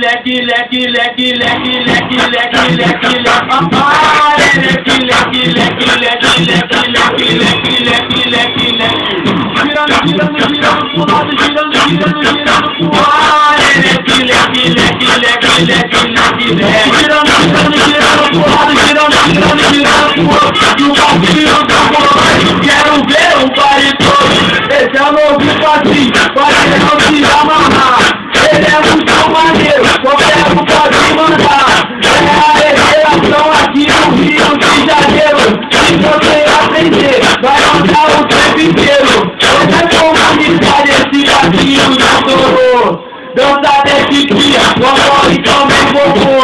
leque, leque, leque, leque, leque, leque, leque, leque, leque, leque, leque, leque, leque, leque, leque, leque, girando, girando, girando pro lado, girando, girando, girando pro ar, leque, leque, leque, leque, leque, leque, leque, girando, girando, girando pro lado, girando, girando, girando pro outro, e o passinho tá rolando, quero ver o baile todo, esse é o novo passinho, vai não se amarrar, ele é muito maneiro, qualquer um pode mandar, é a revelação aqui no Rio de Janeiro, se você aprender, vai andar o tempo inteiro, esse é comunidade, esse passinho já estourou. Dança desse dia, vovó e também vovô.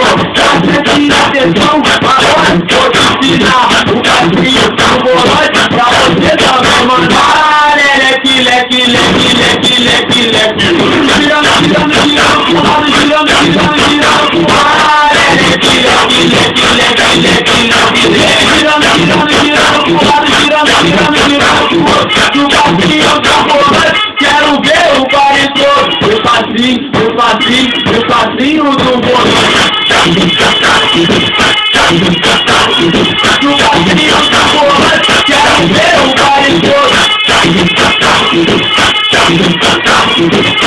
Preste atenção, agora vou te ensinar o passinho do volante pra você também mandar. Leque, leque, leque, leque, leque, leque, girando, girando, girando pro lado, girando, girando, girando pro ar. Leque, leque, leque, leque, leque, leque, leque, girando, girando, girando pro lado, girando, girando, girando pro outro, e o passinho tá rolando, quero ver o baile todo. O passinho do volante, o passinho tá rolando, quero ver o baile todo.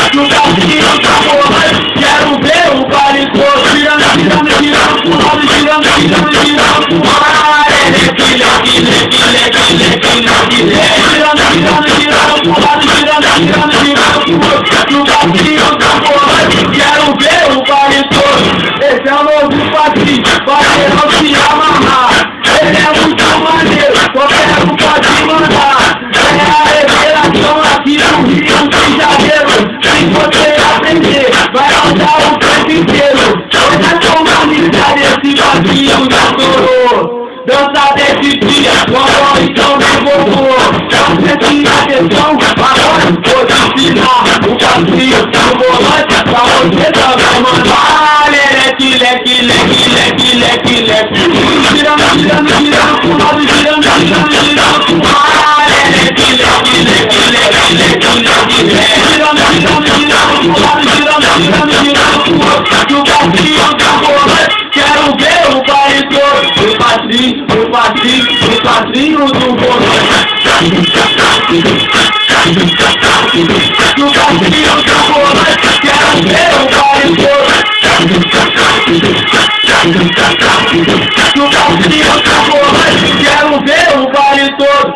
O passinho tá rolando, quero ver o baile todo. Girando, girando, girando pro lado, girando, girando, girando pro ar. Leque, leque, leque, leque, leque, leque, leque, girando, girando, girando pro lado, girando, girando, girando pro outro, e o passinho tá rolando, quero ver o baile todo. Esse é o novo passinho, vai não se amarrar, ele é muito maneiro, qualquer um pode mandar, é a revelação aqui no Rio de Janeiro, se você aprender, vai andar o tempo inteiro, esse é comunidade, esse passinho já estourou. Dança desse dia, vovó e também vovô. Preste atenção, agora vou te ensinar o passinho do volante pra você também mandar. Leque, leque, leque, leque, leque, leque, girando, girando, girando pro lado, girando, girando, girando pro ar. Leque, leque, leque, leque, leque, leque, leque, girando, girando, girando pro lado, girando, girando, girando pro outro, e o passinho tá rolando, quero ver o baile todo. O passinho do volante, o passinho tá rolando, quero ver o baile todo. O passinho tá rolando, quero ver o baile todo.